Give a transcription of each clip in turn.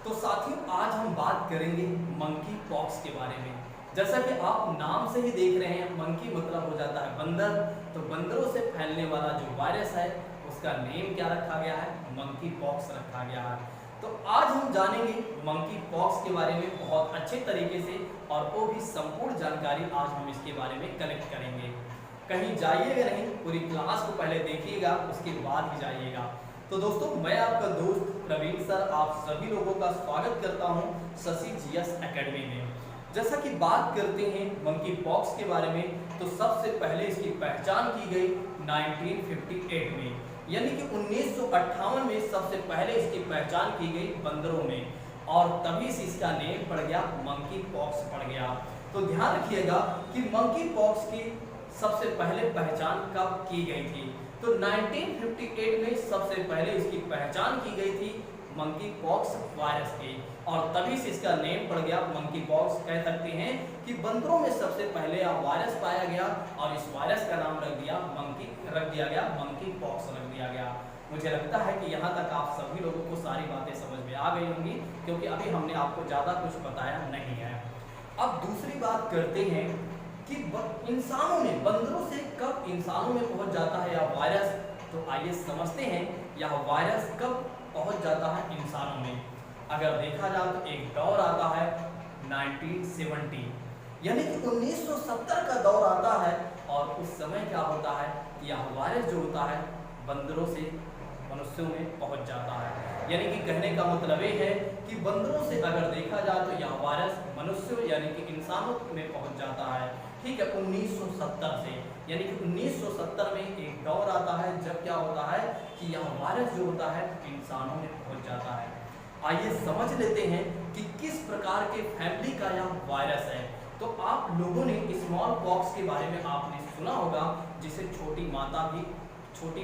तो साथियों आज हम बात करेंगे मंकी पॉक्स के बारे में। जैसा कि आप नाम से ही देख रहे हैं, मंकी मतलब हो जाता है बंदर। तो बंदरों से फैलने वाला जो वायरस है उसका नेम क्या रखा गया है? मंकी पॉक्स रखा गया है। तो आज हम जानेंगे मंकी पॉक्स के बारे में बहुत अच्छे तरीके से, और वो भी संपूर्ण जानकारी आज हम इसके बारे में कलेक्ट करेंगे। कहीं जाइएगा नहीं, पूरी क्लास को पहले देखिएगा, उसके बाद ही जाइएगा। तो दोस्तों, मैं आपका दोस्त प्रवीण सर आप सभी लोगों का स्वागत करता हूं शशि जीएस एकेडमी में। जैसा कि बात करते हैं मंकी पॉक्स के बारे में, तो सबसे पहले इसकी पहचान की गई 1958 में, यानी कि 1958 में सबसे पहले इसकी पहचान की गई बंदरों में, और तभी से इसका नेम पड़ गया मंकी पॉक्स पड़ गया। तो ध्यान रखिएगा कि मंकी पॉक्स की सबसे पहले पहचान कब की गई थी। तो 1958 में सबसे पहले इसकी पहचान की गई थी मंकी पॉक्स वायरस की, और तभी से इसका नेम पड़ गया मंकी पॉक्स। कह सकते हैं कि बंदरों में सबसे पहले यह वायरस पाया गया, और इस वायरस का नाम रख दिया मंकी पॉक्स रख दिया गया। मुझे लगता है कि यहाँ तक आप सभी लोगों को सारी बातें समझ में आ गई होंगी, क्योंकि अभी हमने आपको ज़्यादा कुछ बताया नहीं है। अब दूसरी बात करते हैं कि इंसानों में, बंदरों से कब इंसानों में पहुंच जाता है यह वायरस। तो आइए समझते हैं यह वायरस कब पहुंच जाता है इंसानों में। अगर देखा जाए तो एक दौर आता है 1970, यानी कि 1970 का दौर आता है, और उस समय क्या होता है, यह वायरस जो होता है बंदरों से मनुष्यों में पहुंच जाता है। यानी कि कहने का मतलब ये है कि बंदरों से अगर देखा जाए तो यह वायरस मनुष्यों यानी कि इंसानों में पहुंच जाता है। ठीक है, 1970 से, यानी कि 1970 में एक दौर आता है जब क्या होता है कि यह वायरस जो होता है इंसानों में पहुंच जाता है। आइए समझ लेते हैं कि किस प्रकार के फैमिली का यह वायरस है। तो आप लोगों ने स्मॉल पॉक्स के बारे में आपने सुना होगा, जिसे छोटी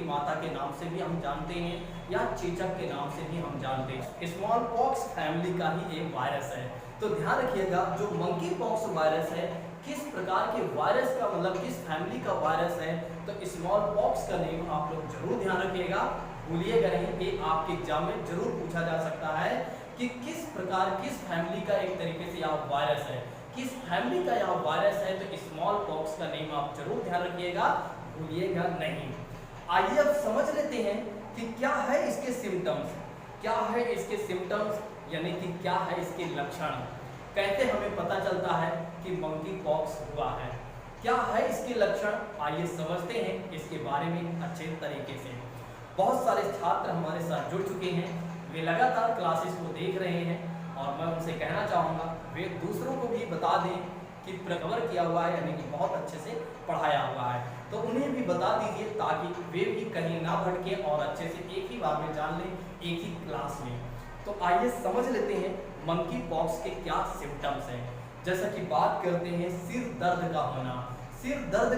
माता के नाम से भी हम जानते हैं, या चेचक के नाम से भी हम जानते हैं। स्मॉल पॉक्स फैमिली का ही एक वायरस है। तो ध्यान रखिएगा, जो मंकी पॉक्स वायरस है किस प्रकार के वायरस का मतलब किस फैमिली का वायरस है, तो स्मॉल पॉक्स का नेम आप लोग जरूर ध्यान रखिएगा, भूलिएगा नहीं। ये आपके एग्जाम में जरूर पूछा जा सकता है कि किस फैमिली का एक तरीके से यह वायरस है, किस फैमिली का यह वायरस है। तो स्मॉल पॉक्स का नेम आप जरूर ध्यान रखिएगा, भूलिएगा नहीं। आइए अब समझ लेते हैं कि क्या है इसके सिम्टम्स, यानी कि क्या है इसके लक्षण, कैसे हमें पता चलता है कि मंकी पॉक्स हुआ है, क्या है इसके लक्षण। आइए समझते हैं इसके बारे में अच्छे तरीके से। बहुत सारे छात्र हमारे साथ जुड़ चुके हैं, वे लगातार क्लासेस को देख रहे हैं, और मैं उनसे कहना चाहूँगा वे दूसरों को भी बता दें कि कवर किया हुआ है, यानी कि बहुत अच्छे से पढ़ाया हुआ है। तो उन्हें भी बता दीजिए ताकि वे भी कहीं ना भटके और अच्छे से एक ही बार में जान लें, एक ही क्लास में। तो आइए समझ लेते हैं मंकी पॉक्स के क्या सिम्टम्स हैं। जैसा कि बात करते हैं सिर दर्द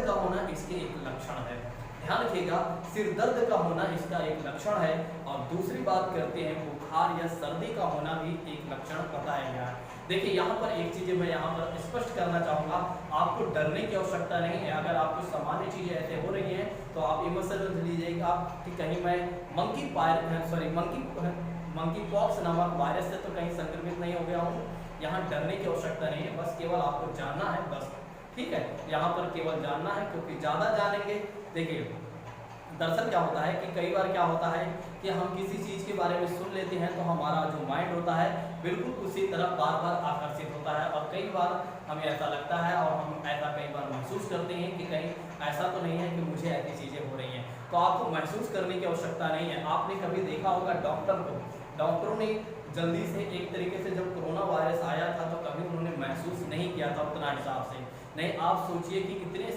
का होना इसके एक लक्षण है। ध्यान रखिएगा, सिर दर्द का होना इसका एक लक्षण है। और दूसरी बात करते हैं बुखार या सर्दी का होना भी एक लक्षण बताया गया है। देखिए यहाँ पर एक चीज़ मैं यहाँ पर स्पष्ट करना चाहूँगा, आपको डरने की आवश्यकता नहीं है। अगर आपको सामान्य चीज़ें ऐसे हो रही हैं तो आप ये मत समझ लीजिएगा कि कहीं मैं मंकी पॉक्स नामक वायरस से तो कहीं संक्रमित नहीं हो गया हूँ। यहाँ डरने की आवश्यकता नहीं है, बस केवल आपको जानना है, बस। ठीक है, यहाँ पर केवल जानना है, क्योंकि ज़्यादा जानेंगे। देखिए दरअसल क्या होता है कि कई बार क्या होता है कि हम किसी चीज़ के बारे में सुन लेते हैं तो हमारा जो माइंड होता है बिल्कुल उसी तरफ बार बार आकर्षित होता है, और कई बार हमें ऐसा लगता है और हम ऐसा कई बार महसूस करते हैं कि कहीं ऐसा तो नहीं है कि मुझे ऐसी चीज़ें हो रही हैं। तो आपको महसूस करने की आवश्यकता नहीं है। आपने कभी देखा होगा डॉक्टरों ने जल्दी से एक तरीके से जब कोरोना वायरस आया था तो कभी उन्होंने महसूस नहीं किया था उतना हिसाब से नहीं। आप सोचिए कि इतने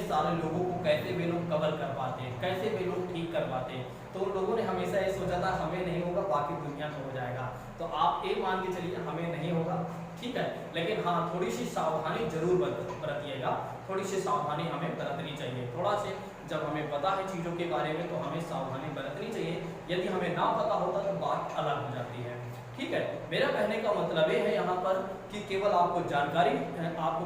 सारे लोगों को कैसे वे लोग कवर कर पाते हैं, कैसे वे लोग ठीक कर पाते हैं। तो उन लोगों ने हमेशा ये सोचा था हमें नहीं होगा, बाकी दुनिया को हो जाएगा। तो आप ये मान के चलिए हमें नहीं होगा, ठीक है, लेकिन हाँ थोड़ी सी सावधानी जरूर बरतिएगा, थोड़ी सी सावधानी हमें बरतनी चाहिए। थोड़ा से जब हमें पता है चीज़ों के बारे में तो हमें सावधानी बरतनी चाहिए। यदि हमें ना पता होता तो बात अलग हो जाती है। ठीक है, मेरा कहने का मतलब ये है यहाँ पर कि आपको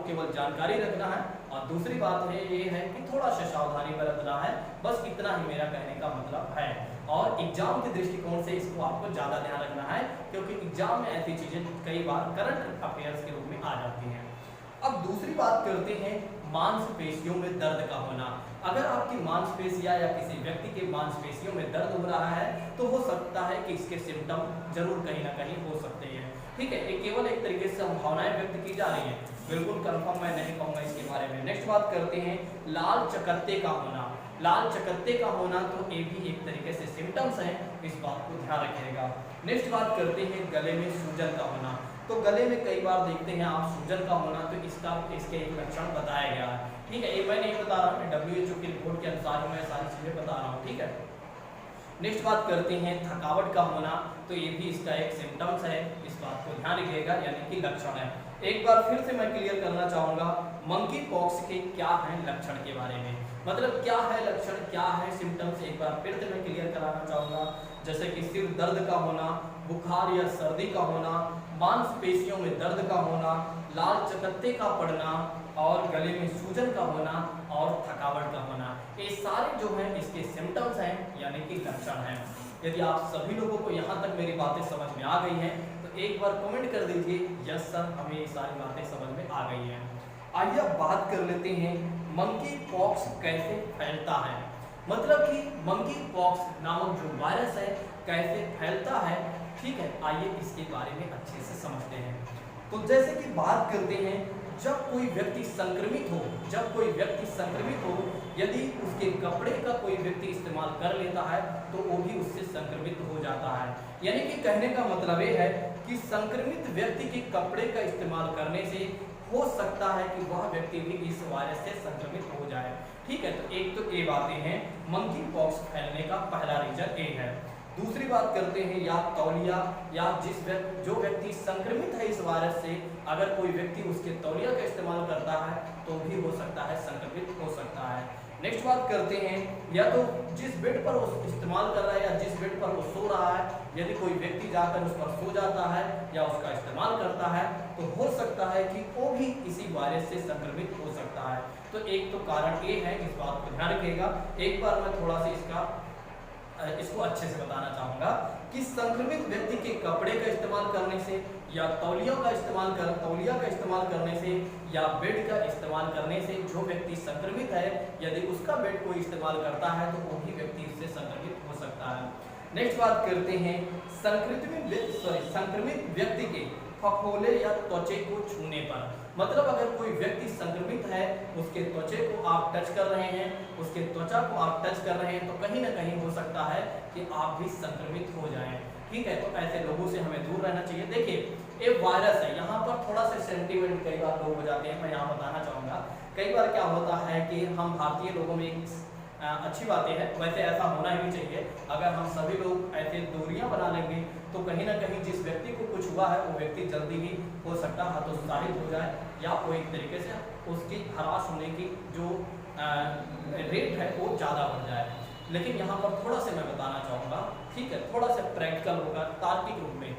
केवल जानकारी रखना है, और दूसरी बात है ये है कि थोड़ा सा सावधानी बरतना है, बस इतना ही मेरा कहने का मतलब है। और एग्जाम के दृष्टिकोण से इसको आपको ज़्यादा ध्यान रखना है, क्योंकि एग्जाम में ऐसी चीज़ें कई बार करंट अफेयर्स के रूप में आ जाती हैं। अब दूसरी बात करते हैं मांसपेशियों में दर्द का होना। अगर आपकी मांसपेशियां या किसी व्यक्ति के मांसपेशियों में दर्द हो रहा है तो हो सकता है कि इसके सिम्टम जरूर कहीं ना कहीं हो सकते हैं। ठीक है, ये केवल एक तरीके से संभावनाएं व्यक्त की जा रही हैं, बिल्कुल कंफर्म मैं नहीं कहूँगा इसके बारे में। नेक्स्ट बात करते हैं लाल चकत्ते का होना। लाल चकत्ते का होना तो ये भी एक तरीके से सिम्टम्स हैं, इस बात को ध्यान रखिएगा। नेक्स्ट बात करते हैं गले में सूजन का होना। तो गले में कई बार देखते हैं आप सूजन का होना, तो इसके एक लक्षण बताया गया है। ठीक है, ये मैं नहीं बता रहा हूँ, WHO की रिपोर्ट के अनुसार मैं सारी चीज़ें बता रहा हूँ। ठीक है, नेक्स्ट बात करते हैं थकावट का होना। तो ये भी इसका एक सिम्टम्स है, इस बात को ध्यान रखिएगा, यानी कि लक्षण है। एक बार फिर से मैं क्लियर करना चाहूँगा मंकी पॉक्स के क्या हैं लक्षण के बारे में, मतलब क्या है लक्षण, क्या है सिम्टम्स, एक बार फिर से मैं क्लियर कराना चाहूँगा। जैसे कि सिर दर्द का होना, बुखार या सर्दी का होना, मांसपेशियों में दर्द का होना, लाल चकत्ते का पड़ना और गले में सूजन का होना और थकावट का होना, ये सारे जो हैं इसके सिम्टम्स हैं, यानी कि लक्षण हैं। यदि आप सभी लोगों को यहाँ तक मेरी बातें समझ में आ गई हैं तो एक बार कमेंट कर दीजिए यस सर, हमें ये सारी बातें समझ में आ गई हैं। आइए अब बात कर लेते हैं मंकी पॉक्स कैसे फैलता है, मतलब कि मंकी पॉक्स नामक जो वायरस है कैसे फैलता है। ठीक है, आइए इसके बारे में अच्छे से समझते हैं। तो जैसे कि बात करते हैं, जब कोई व्यक्ति संक्रमित हो, यदि उसके कपड़े का कोई व्यक्ति इस्तेमाल कर लेता है तो वो भी उससे संक्रमित हो जाता है। यानी कि कहने का मतलब ये है कि संक्रमित व्यक्ति के कपड़े का इस्तेमाल करने से हो सकता है कि वह व्यक्ति भी इस वायरस से संक्रमित हो जाए। ठीक है, तो एक तो ये बातें हैं मंकी पॉक्स फैलने का पहला रीजन ये है। दूसरी बात करते हैं या तौलिया या जो व्यक्ति संक्रमित है इस वायरस से, अगर कोई व्यक्ति उसके तौलिया का इस्तेमाल करता है तो भी हो सकता है संक्रमित हो सकता है। नेक्स्ट बात करते हैं या तो जिस बेड पर वो इस्तेमाल कर रहा है या जिस बेड पर वो सो रहा है, यदि कोई व्यक्ति जाकर उस पर सो जाता है या उसका इस्तेमाल करता है तो हो सकता है कि वो भी इसी वायरस से संक्रमित हो सकता है। तो एक तो कारण ये है, इस बात को ध्यान रखिएगा। एक बार मैं थोड़ा सा इसको अच्छे से बताना चाहूँगा कि संक्रमित व्यक्ति के कपड़े का इस्तेमाल करने से या तौलिया का इस्तेमाल करने से या बेड का इस्तेमाल करने से जो व्यक्ति संक्रमित है, यदि उसका बेड कोई इस्तेमाल करता है तो वो भी व्यक्ति इससे संक्रमित हो सकता है। नेक्स्ट बात करते हैं संक्रमित व्यक्ति के फफोले या त्वचा को छूने पर, मतलब अगर कोई व्यक्ति संक्रमित है उसके त्वचा को आप टच कर रहे हैं, तो कहीं ना कहीं हो सकता है कि आप भी संक्रमित हो जाएं। ठीक है, तो ऐसे लोगों से हमें दूर रहना चाहिए। देखिए ये वायरस है, यहाँ पर थोड़ा सा सेंटीमेंट कई बार लोग हो जाते हैं, मैं यहाँ बताना चाहूँगा। कई बार क्या होता है कि हम भारतीय लोगों में अच्छी बातें हैं, वैसे ऐसा होना ही चाहिए। अगर हम सभी लोग ऐसे दूरियां बना लेंगे तो कहीं ना कहीं जिस व्यक्ति को कुछ हुआ है वो व्यक्ति जल्दी ही हो सकता है हतोत्साहित हो जाए या वो एक तरीके से उसकी हरास होने की जो रेट है वो ज़्यादा बढ़ जाए। लेकिन यहाँ पर थोड़ा सा मैं बताना चाहूँगा, ठीक है, थोड़ा सा प्रैक्टिकल होगा, तार्किक रूप में।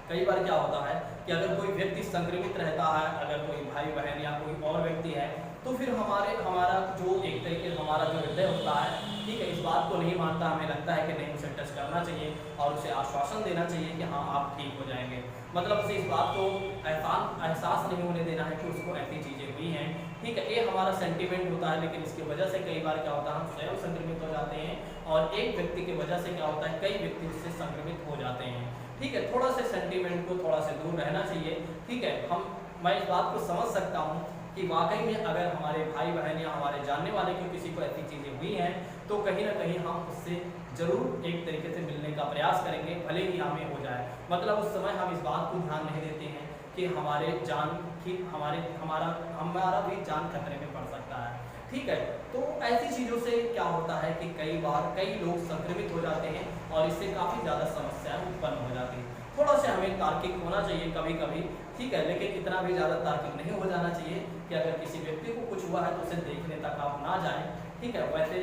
कई बार क्या होता है कि अगर कोई व्यक्ति संक्रमित रहता है, अगर कोई भाई बहन या कोई और व्यक्ति है, तो फिर हमारा जो एक तरीके से हमारा जो हृदय होता है, ठीक है, इस बात को नहीं मानता। हमें लगता है कि नहीं, उसे टच करना चाहिए और उसे आश्वासन देना चाहिए कि हाँ आप ठीक हो जाएंगे। मतलब उसे इस बात को एहसास नहीं होने देना है कि उसको ऐसी चीज़ें हुई हैं। ठीक है, ये हमारा सेंटीमेंट होता है, लेकिन इसकी वजह से कई बार क्या होता है हम स्वयं संक्रमित हो जाते हैं और एक व्यक्ति की वजह से क्या होता है कई व्यक्ति उससे संक्रमित हो जाते हैं। ठीक है, थोड़ा सा सेंटीमेंट को थोड़ा सा दूर रहना चाहिए। ठीक है, मैं इस बात को समझ सकता हूँ कि वाकई में अगर हमारे भाई बहन या हमारे जानने वाले को किसी को ऐसी चीज़ें हुई हैं तो कहीं ना कहीं हम उससे जरूर एक तरीके से मिलने का प्रयास करेंगे, भले ही हमें हो जाए। मतलब उस समय हम इस बात को ध्यान नहीं देते हैं कि हमारा भी जान खतरे में पड़ सकता है। ठीक है, तो ऐसी चीज़ों से क्या होता है कि कई बार कई लोग संक्रमित हो जाते हैं और इससे काफ़ी ज़्यादा समस्याएं उत्पन्न हो जाती हैं। थोड़ा सा हमें तार्किक होना चाहिए कभी कभी, ठीक है, लेकिन इतना भी ज़्यादा तार्किक नहीं हो जाना चाहिए कि अगर किसी व्यक्ति को कुछ हुआ है तो उसे देखने तक आप ना जाएं। ठीक है, वैसे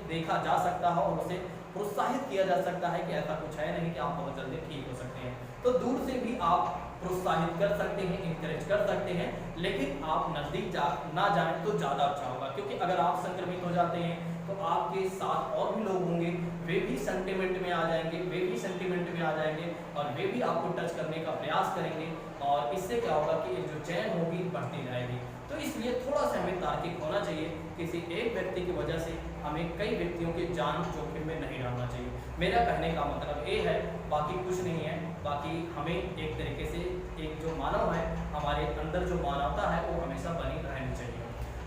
देखा जा सकता है और उसे प्रोत्साहित किया जा सकता है कि ऐसा कुछ है नहीं कि आप बहुत जल्दी ठीक हो सकते हैं। तो दूर से भी आप प्रोत्साहित कर सकते हैं, इंकरेज कर सकते हैं, लेकिन आप नज़दीक ना जाएं तो ज़्यादा अच्छा होगा, क्योंकि अगर आप संक्रमित हो जाते हैं तो आपके साथ और भी लोग होंगे, वे भी सेंटिमेंट में आ जाएंगे, वे भी सेंटिमेंट में आ जाएंगे और वे भी आपको टच करने का प्रयास करेंगे, और इससे क्या होगा कि जो चैन होगी बढ़ती जाएगी। तो इसलिए थोड़ा सा हमें तार्किक होना चाहिए, किसी एक व्यक्ति की वजह से हमें कई व्यक्तियों की जान जोखिम में नहीं डालना चाहिए। मेरा कहने का मतलब ये है, बाकी कुछ नहीं है। बाकी हमें एक तरीके से एक जो मानव है, हमारे अंदर जो मानवता है वो हमेशा बनी रहनी चाहिए।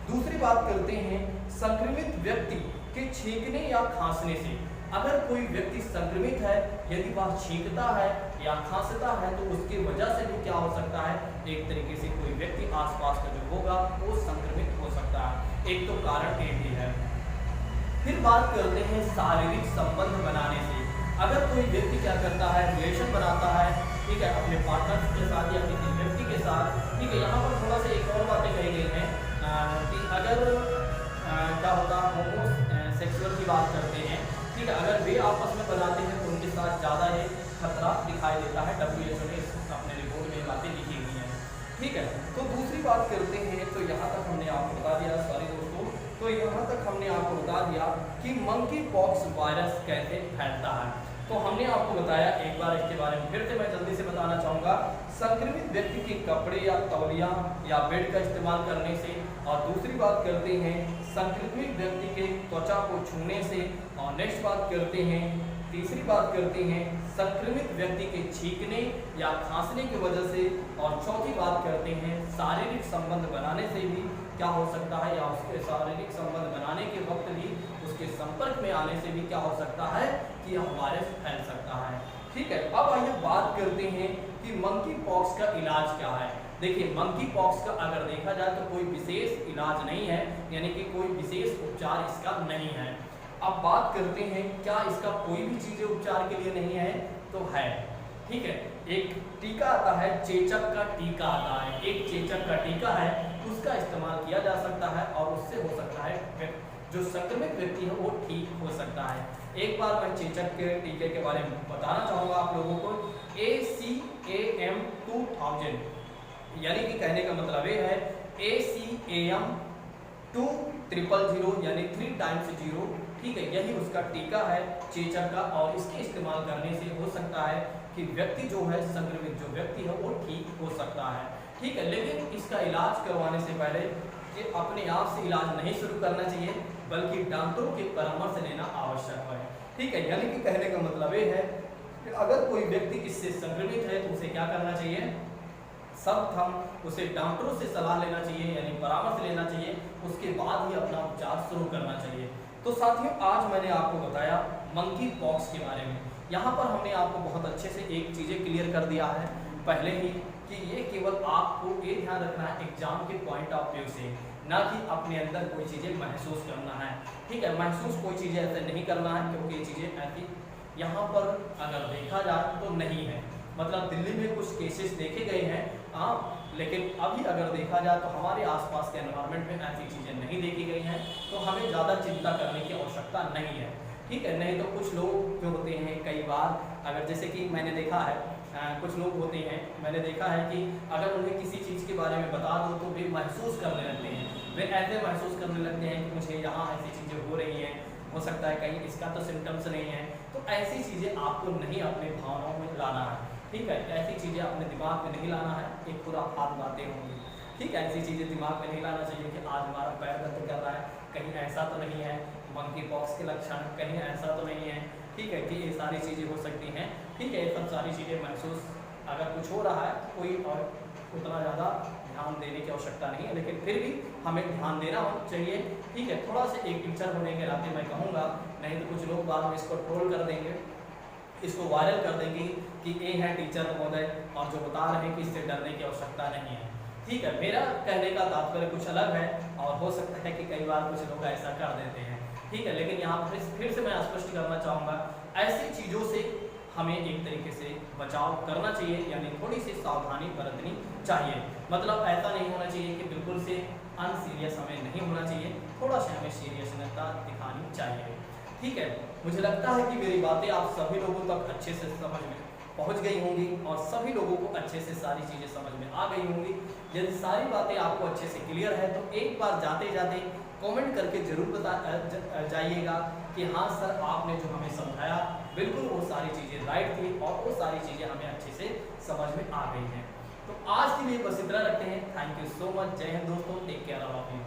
दूसरी बात करते हैं संक्रमित व्यक्ति के छींकने या खांसने से। अगर कोई व्यक्ति संक्रमित है, यदि वह छींकता है या खांसता है तो उसकी वजह से भी क्या हो सकता है, एक तरीके से कोई व्यक्ति आसपास का जो होगा वो संक्रमित हो सकता है। एक तो कारण ये भी है। फिर बात करते हैं शारीरिक संबंध बनाने से। अगर कोई व्यक्ति क्या करता है, रिलेशन बनाता है, ठीक है, अपने पार्टनर के साथ या किसी व्यक्ति के साथ, ठीक है, यहाँ पर थोड़ा सा एक और बातें कही गई हैं कि अगर क्या होता है, होमोसेक्सुअल की बात करते हैं, ठीक है, अगर वे आपस में बनाते हैं तो उनके साथ ज़्यादा ये खतरा दिखाई देता है। WHO ने अपने रिपोर्ट में बातें लिखी हुई हैं, ठीक है। तो दूसरी बात करते हैं, तो यहाँ तक हमने आपको बता दिया, सॉरी दोस्तों, तो यहाँ तक हमने आपको बता दिया कि मंकी पॉक्स वायरस कैसे फैलता है। तो हमने आपको बताया, एक बार इसके बारे में फिर से मैं जल्दी से बताना चाहूँगा। संक्रमित व्यक्ति के कपड़े या तौलिया या बेड का इस्तेमाल करने से, और दूसरी बात करते हैं संक्रमित व्यक्ति के त्वचा को छूने से, और नेक्स्ट बात करते हैं, तीसरी बात करते हैं संक्रमित व्यक्ति के छींकने या खांसने की वजह से, और चौथी बात करते हैं शारीरिक संबंध बनाने से भी क्या हो सकता है, या उसके शारीरिक संबंध बनाने के वक्त भी उसके संपर्क में आने से भी क्या हो सकता है कि यह वायरस फैल सकता है। ठीक है, अब आइए बात करते हैं कि मंकी पॉक्स का इलाज क्या है। देखिए, मंकी पॉक्स का अगर देखा जाए तो कोई विशेष इलाज नहीं है, यानी कि कोई विशेष उपचार इसका नहीं है। अब बात करते हैं क्या इसका कोई भी चीज़ें उपचार के लिए नहीं है, तो है, ठीक है। एक टीका आता है, चेचक का टीका आता है, एक चेचक का टीका है, उसका इस्तेमाल किया जा सकता है और उससे हो सकता है जो संक्रमित व्यक्ति है वो ठीक हो सकता है। एक बार मैं चेचक के टीके के बारे में बताना चाहूँगा आप लोगों को। ACAM 2000, यानी कि कहने का मतलब ये है ACAM 2000 यानी 3 टाइम्स 0, ठीक है, यही उसका टीका है चेचक का, और इसके इस्तेमाल करने से हो सकता है कि व्यक्ति जो है, संक्रमित जो व्यक्ति है वो ठीक हो सकता है, ठीक है। लेकिन इसका इलाज करवाने से पहले ये अपने आप से इलाज नहीं शुरू करना चाहिए, बल्कि डॉक्टरों के परामर्श लेना आवश्यक है, ठीक है। यानी कि कहने का मतलब ये है कि अगर कोई व्यक्ति इससे संक्रमित है तो उसे क्या करना चाहिए, सब हम उसे डॉक्टरों से सलाह लेना चाहिए, यानी परामर्श लेना चाहिए, उसके बाद ही अपना उपचार शुरू करना चाहिए। तो साथियों, आज मैंने आपको बताया मंकी पॉक्स के बारे में। यहाँ पर हमने आपको बहुत अच्छे से एक चीज़ें क्लियर कर दिया है पहले ही, कि ये केवल आपको ये ध्यान रखना है एग्जाम के पॉइंट ऑफ व्यू से, ना कि अपने अंदर कोई चीज़ें महसूस करना है, ठीक है। महसूस कोई चीज़ें ऐसे नहीं करना है, क्योंकि ये चीज़ें ऐसी यहाँ पर अगर देखा जाए तो नहीं है। मतलब दिल्ली में कुछ केसेस देखे गए हैं, हाँ, लेकिन अभी अगर देखा जाए तो हमारे आसपास के एनवायरनमेंट में ऐसी चीज़ें नहीं देखी गई हैं, तो हमें ज़्यादा चिंता करने की आवश्यकता नहीं है, ठीक है। नहीं तो कुछ लोग जो होते हैं, कई बार अगर जैसे कि मैंने देखा है, कुछ लोग होते हैं, मैंने देखा है कि अगर उन्हें किसी चीज़ के बारे में बता दो तो वे महसूस करने लगते हैं, वे ऐसे महसूस करने लगते हैं कि मुझे यहाँ ऐसी चीज़ें हो रही हैं, हो सकता है कहीं इसका तो सिम्टम्स नहीं है। तो ऐसी चीज़ें आपको नहीं अपने भावनाओं में लाना है, ठीक है। ऐसी चीज़ें अपने दिमाग में नहीं लाना है, एक पूरा हाथ बातें होंगी, ठीक है। ऐसी चीज़ें दिमाग में नहीं लाना चाहिए कि आज हमारा पैर दर्द कर रहा है, कहीं ऐसा तो नहीं है मंकी पॉक्स के लक्षण, कहीं ऐसा तो नहीं है, ठीक है, कि ये सारी चीज़ें हो सकती हैं, ठीक है। ये सब सारी चीज़ें महसूस अगर कुछ हो रहा है, कोई और उतना ज़्यादा ध्यान देने की आवश्यकता नहीं है, लेकिन फिर भी हमें ध्यान देना चाहिए, ठीक है। थोड़ा सा एक टीचर होने के नाते मैं कहूँगा, नहीं तो कुछ लोग बाद में इसको ट्रोल कर देंगे, इसको वायरल कर देंगे कि ये है टीचर महोदय और जो बता रहे हैं कि इससे डरने की आवश्यकता नहीं है, ठीक है। मेरा कहने का तात्पर्य कुछ अलग है, और हो सकता है कि कई बार कुछ लोग ऐसा कर देते हैं, ठीक है। लेकिन यहाँ पर फिर से मैं स्पष्ट करना चाहूँगा, ऐसी चीज़ों से हमें एक तरीके से बचाव करना चाहिए, यानी थोड़ी सी सावधानी बरतनी चाहिए। मतलब ऐसा नहीं होना चाहिए कि बिल्कुल से अनसीरियस हमें नहीं होना चाहिए, थोड़ा सा हमें सीरियसनेस दिखानी चाहिए, ठीक है। मुझे लगता है कि मेरी बातें आप सभी लोगों तक अच्छे से समझ में पहुंच गई होंगी और सभी लोगों को अच्छे से सारी चीज़ें समझ में आ गई होंगी। यदि सारी बातें आपको अच्छे से क्लियर है तो एक बार जाते जाते कमेंट करके जरूर जाइएगा कि हाँ सर, आपने जो हमें समझाया बिल्कुल वो सारी चीज़ें राइट थी और वो सारी चीज़ें हमें अच्छे से समझ में आ गई हैं। तो आज के लिए बस इतना रखते हैं। Thank you so much. जय हिंद दोस्तों, take care all of you.